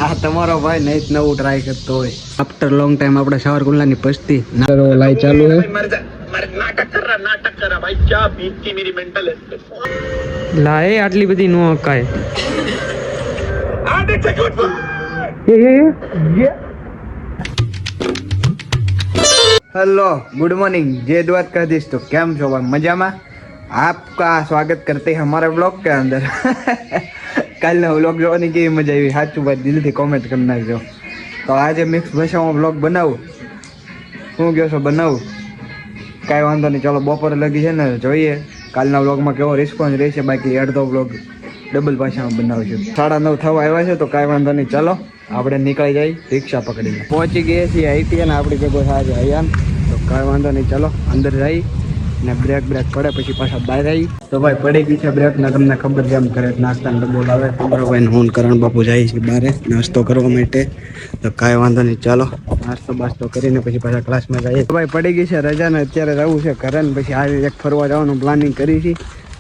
આ તમારો ભાઈ નહીં નવું ટ્રાય કરતો હોય. આફ્ટર લોંગ ટાઈમ આપણે સાવરકુંડલાની પસ્તી લાઈ ચાલુ હે. नाटक कर रहा भाई, क्या बीत की मेरी मेंटल हेल्थ લાય આટલી બધી નો હકાય. हेलो गुड मॉर्निंग जय द्वारकाधीश। तो કેમ છો ભાઈ? મજામાં? आपका स्वागत करते हैं हमारे ब्लॉग के अंदर। કાલના વ્લોગ જોવાની કેવી મજા આવી સાચું ભાઈ દિલથી કોમેન્ટ કરી નાખજો. તો આજે મિક્સ ભાષામાં વ્લોગ બનાવું. શું કહો છો? બનાવું? કાંઈ વાંધો નહીં, ચાલો બપોરે લગી છે ને જોઈએ કાલના વ્લોગમાં કેવો રિસ્પોન્સ રહેશે. બાકી અડધો વ્લોગ ડબલ ભાષામાં બનાવશું. 9:30 થવા આવ્યા છે તો કાંઈ વાંધો નહીં, ચાલો આપણે નીકળી જાય રિક્ષા પકડીને. પહોંચી ગયા છીએ આઈટી અને આપણી ભેગો થાય અયાન. તો કાંઈ વાંધો નહીં, ચાલો અંદર જઈ ને બ્રેક પડે પછી પાછા બહાર આવી. તો ભાઈ પડી ગઈ છે બ્રેક ને તમને ખબર છે એમ કરે નાસ્તાનો ડબ્બો લાવે. ભાઈ હું કરણ બાપુ જાય છે બહાર નાસ્તો કરવા માટે. તો કાંઈ વાંધો નહીં, ચાલો નાસ્તો બાસ્તો કરીને પછી પાછા ક્લાસમાં જઈએ. તો ભાઈ પડી ગઈ છે રજા ને અત્યારે જવું છે ઘરે ને પછી આજે એક ફરવા જવાનું પ્લાનિંગ કરી છે.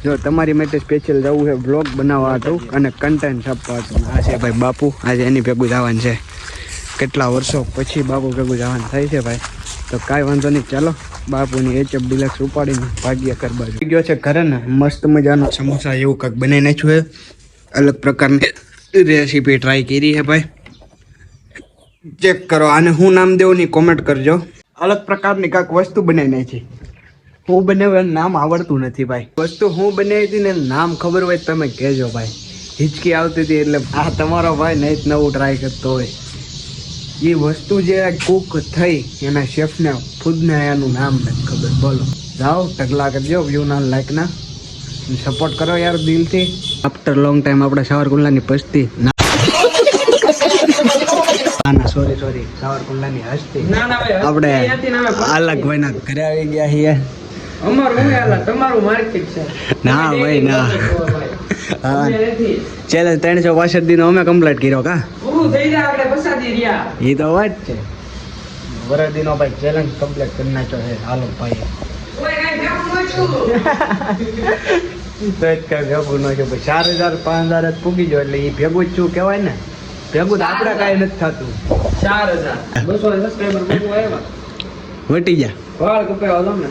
જો તમારી માટે સ્પેશિયલ જવું છે બ્લોગ બનાવવા હતું અને કન્ટેન્ટ છાપવા હતું. આ છે ભાઈ બાપુ, આજે એની ભેગું જવાનું છે. કેટલા વર્ષો પછી બાપુ ભેગું જવાનું થાય છે ભાઈ. તો કાંઈ વાંધો નહીં, ચાલો બાપુની એચએફ ડિલક્સ ઉપાડીને ભાગ્ય કરવા ગયો છે ઘરે ને. મસ્ત મજાનો સમોસા એવું કંઈક બનાવી નાખ્યું છે. અલગ પ્રકારની રેસીપી ટ્રાય કરી છે ભાઈ. ચેક કરો. આને હું નામ દેવું ની કોમેન્ટ કરજો. અલગ પ્રકારની કાંઈક વસ્તુ બનાવી નાખી. હું બનાવ્યું નામ આવડતું નથી ભાઈ. વસ્તુ હું બનાવી હતી ને નામ ખબર હોય તમે કહેજો ભાઈ. હિચકી આવતી હતી એટલે આ તમારો ભાઈ નહીં નવું ટ્રાય કરતો હોય. એ વસ્તુ જે કુક થઈ એના શેફને ખુદને એનું નામ નથી ખબર. બોલો જાઓ ઢગલા કરજો વ્યૂ ના લાઈક ના સપોર્ટ કરો યાર દિલથી. આફ્ટર લોંગ ટાઈમ આપણે સાવરકુંડલાની પસ્તી સોરી સાવરકુંડલાની હસ્તી આપણે અલગ ભાઈના ઘરે આવી ગયા છીએ. તમારું માર્કેટ છે ના ભાઈ ના. હા ચેલેન્જ 365 દિનો અમે કમ્પ્લીટ કર્યો કા એ તો વાત છે. વરદીનો ભાઈ ચેલેન્જ કમ્પ્લીટ કરી નાખ્યો છે. હાલો ભાઈ ભેગું ન છે ભાઈ. 4000 5000 પૂગી ગયો એટલે એ ભેગું જ શું કહેવાય ને. ભેગું તો આપણે કાંઈ નથી થતું. 4200 સબસ્ક્રાઇબર વટી ગયા વાળ કપાયો ને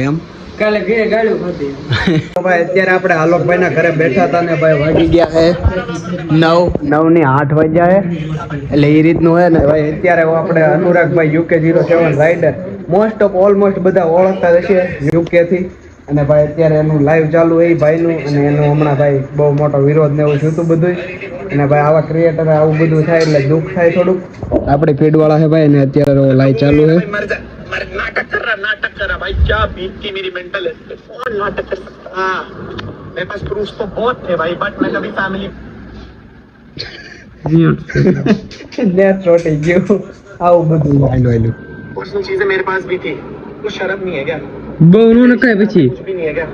એમ. કાલે ઘરે ગાળ્યું ખાધી. ભાઈ અત્યારે આપણે આલોકભાઈ ના ઘરે બેઠા હતા ને ભાઈ વાગી ગયા છે 9 ની 8 વાગ્યા છે એટલે એ રીતનું હોય ને ભાઈ. અત્યારે આપણે અનુરાગભાઈ UK07 rider most of almost બધા ઓળખતા હશે UK થી. અને ભાઈ અત્યારે એનું લાઈવ ચાલુ એ ભાઈનું અને એનું હમણાં ભાઈ બહુ મોટો વિરોધ ને એવું થયું બધું. અને ભાઈ આવા ક્રિએટર આવું બધું થાય એટલે દુઃખ થાય થોડુંક. આપણે ફીડવાળા છે ભાઈ અને અત્યારે લાઈવ ચાલુ છે. नाटक कर रहा भाई, क्या बीत की मेरी मेंटल हेल्थ कौन नाटक कर सकता? हाँ मेरे पास प्रूफ तो बहुत थे भाई, बट मैं कभी फैमिली નેટ ચોટી ગયું આવું બધું આયલું. पर्सनल चीजें मेरे पास भी थी. कुछ शर्म नहीं है क्या? બહુ નો નખાય પછી कुछ भी नहीं है क्या?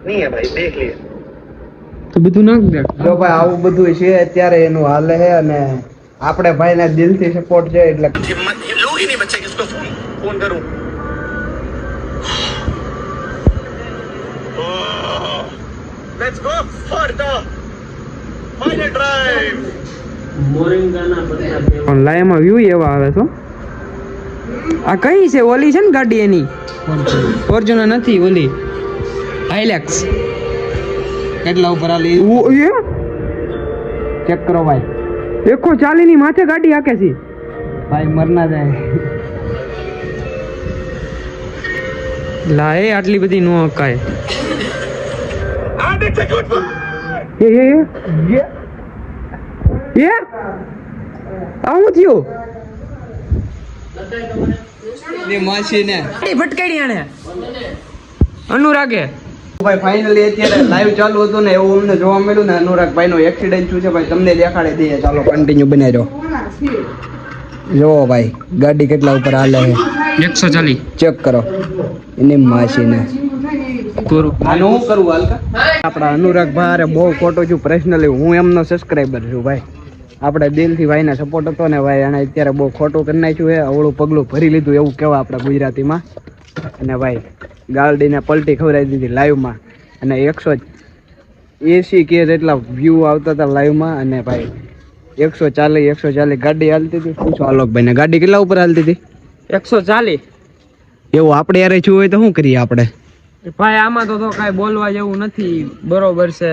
नहीं है भाई, देख लिए તો બધું નાખ દે. જો ભાઈ આવું બધું છે અત્યારે એનું હાલે છે અને આપણે ભાઈને દિલથી સપોર્ટ છે એટલે लोग ही नहीं बच्चे किसको फोन करूं. Let's go for the final drive. Online માં વ્યૂ એવા આવે છો. આ કઈ છે? ઓલી છે ને ગાડી એની ફોર્ચ્યુનર નથી ઓલી હાઇલેક્સ. કેટલા ઉપર આલી ચેક કરો ભાઈ. 140 ની માથે ગાડી હાકે છે ભાઈ મરના જાય. લાય આટલી બધી નો હકાય. એ આવું થયું ની માસી ને ભટકાડી આને અનુરાગે. ભાઈ ફાઇનલી અત્યારે લાઈવ ચાલુ હતું ને એવું અમને જોવા મળ્યું ને અનુરાગભાઈ નો એક્સિડન્ટ થયું છે ભાઈ. તમને દેખાડી દઈએ, ચાલો કન્ટિન્યુ બનાવી જો ભાઈ ગાડી કેટલા ઉપર હાલે છે 140 ચેક કરો એની માસીને. આનું હું કરવું હાલકા આપણા અનુરાગભાઈ અરે બહુ ખોટો છું પર્સનલી. હું એમનો સબસ્ક્રાઈબર છું ભાઈ. આપણે દિલથી ભાઈને સપોર્ટ હતો ને ભાઈ એને અત્યારે બહુ ખોટું કરી નાખ્યું છે. અવળું પગલું ભરી લીધું એવું કહેવાય આપણા ગુજરાતીમાં. અને ભાઈ ગાલડીને પલટી ખવડાવી દીધી લાઈવમાં અને 180K જેટલા વ્યૂ આવતા હતા લાઈવમાં. અને ભાઈ 140 ગાડી હાલતી હતી. પૂછો આલોકભાઈ ને ગાડી કેટલા ઉપર હાલતી હતી? 140. એવું આપણે યારે છું હોય તો શું કરીએ આપણે? ભાઈ આમાં તો કાંઈ બોલવા જેવું નથી. બરોબર છે,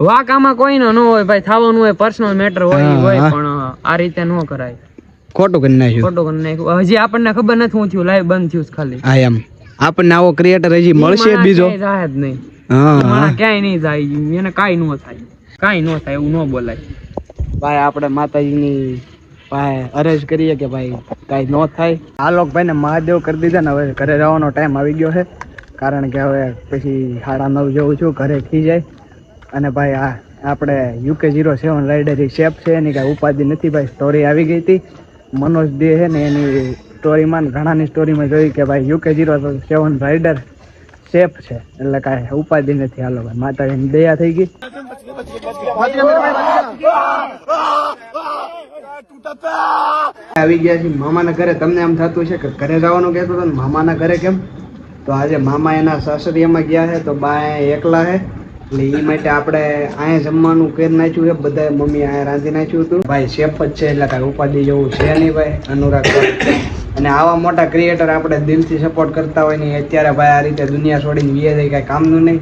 વાક આમાં કોઈનો ન હોય ભાઈ, થવાનું હોય પર્સનલ મેટર હોય ઈ હોય, પણ આ રીતે ન કરાય. ખોટું કરી નાખ્યું. ખોટું કરી નાખ્યું. હજી આપણને ખબર નથી શું થયું, લાઈવ બંધ થયું છે ખાલી. હા એમ આપણને આવો ક્રિએટર હજી મળશે બીજો? જાય જ નહીં. હા માણસ ક્યાંય નહીં જાય, એને કાંઈ ન થાય, કાંઈ ન થાય એવું ન બોલાય. ભાઈ આપણે માતાજીની ભાઈ અરજ કરીએ કે ભાઈ કાંઈ ન થાય. આલોકભાઈ ને મહાદેવ કરી દીધા ને, હવે ઘરે જવાનો ટાઈમ આવી ગયો છે, કારણ કે હવે પછી 9:30 જેવું છું, ઘરે ખી જાય. અને ભાઈ આ આપણે UK07 રાઇડર શેપ છે, એની કાંઈ ઉપાધિ નથી ભાઈ. સ્ટોરી આવી ગઈ હતી મનોજ દે છે ને એની સ્ટોરીમાં, ઘણાની સ્ટોરીમાં જોઈ કે ભાઈ UK07 રાઇડર શેપ છે, એટલે કાંઈ ઉપાધિ નથી. હાલો ભાઈ માતાજીની દયા થઈ ગઈ. આવી ગયા છે મામાના ઘરે. તમને એમ થતું છે કે ઘરે જવાનું કહેતો હતો ને મામાના ઘરે કેમ? તો આજે મામા એના સાસરિયામાં ગયા છે, તો બા એકલા છે, એટલે એ માટે આપણે અહીંયા જમવાનું કરી નાખ્યું છે. બધા મમ્મી અહીંયા રાંધી નાખ્યું હતું. ભાઈ શેફ જ છે, એટલે કાંઈ ઉપાધિ જેવું છે નહીં ભાઈ. અનુરાગ અને આવા મોટા ક્રિએટર આપણે દિલથી સપોર્ટ કરતા હોય ને, અત્યારે ભાઈ આ રીતે દુનિયા છોડીને વીએ જાય, કાંઈ કામનું નહીં.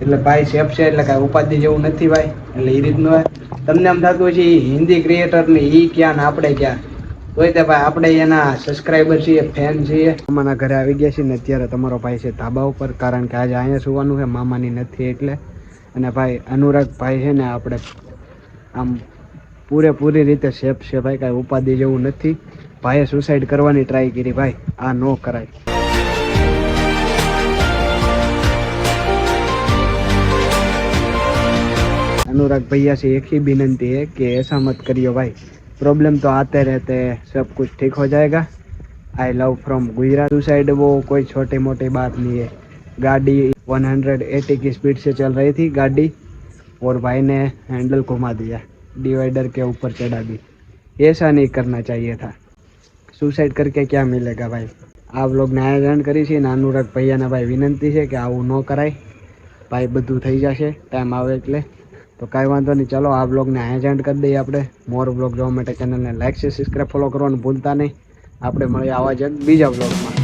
એટલે ભાઈ શેફ છે એટલે કાંઈ ઉપાધિ જેવું નથી ભાઈ. એટલે એ રીતનું હોય. તમને એમ થતું હોય છે હિન્દી ક્રિએટર ને એ ક્યાં ને આપણે ક્યાં, તોય તે ભાઈ આપણે એના સબસ્ક્રાઈબર છીએ, ફેન છીએ. મામાના ઘરે આવી ગયા છીએ ને અત્યારે તમારો ભાઈ છે ધાબા ઉપર, કારણ કે આજે અહીંયા સુવાનું છે, મામાની નથી એટલે. અને ભાઈ અનુરાગ ભાઈ છે ને આપણે આમ પૂરેપૂરી રીતે સેફ છે ભાઈ, કાંઈ ઉપાધિ જેવું નથી. ભાઈએ સુસાઇડ કરવાની ટ્રાય કરી ભાઈ, આ ન કરાય. अनुराग भैया से एक ही विनती है कि ऐसा मत करियो भाई, प्रॉब्लम तो आते रहते हैं, सब कुछ ठीक हो जाएगा. I love from Gujarat. Suicide वो कोई छोटी मोटी बात नहीं है. गाड़ी 180 की स्पीड से चल रही थी गाड़ी, और भाई ने हैंडल घुमा दिया, डिवाइडर के ऊपर चढ़ा दी. ऐसा नहीं करना चाहिए था. सुसाइड करके क्या मिलेगा भाई. आप लोग ने આયોજન કરી છે ને અનુરાગ ભૈયાને ભાઈ વિનંતી છે કે આવું ન કરાય ભાઈ, બધું થઈ જશે ટાઈમ આવે એટલે. તો કાંઈ વાંધો નહીં, ચાલો આ બ્લોગને આયોજન કરી દઈએ આપણે. મોર બ્લોગ જોવા માટે ચેનલને લાઈક છે, સબસ્ક્રાઈબ, ફોલો કરવાનું ભૂલતા નહીં. આપણે મળીએ આવા જ બીજા બ્લોગમાં.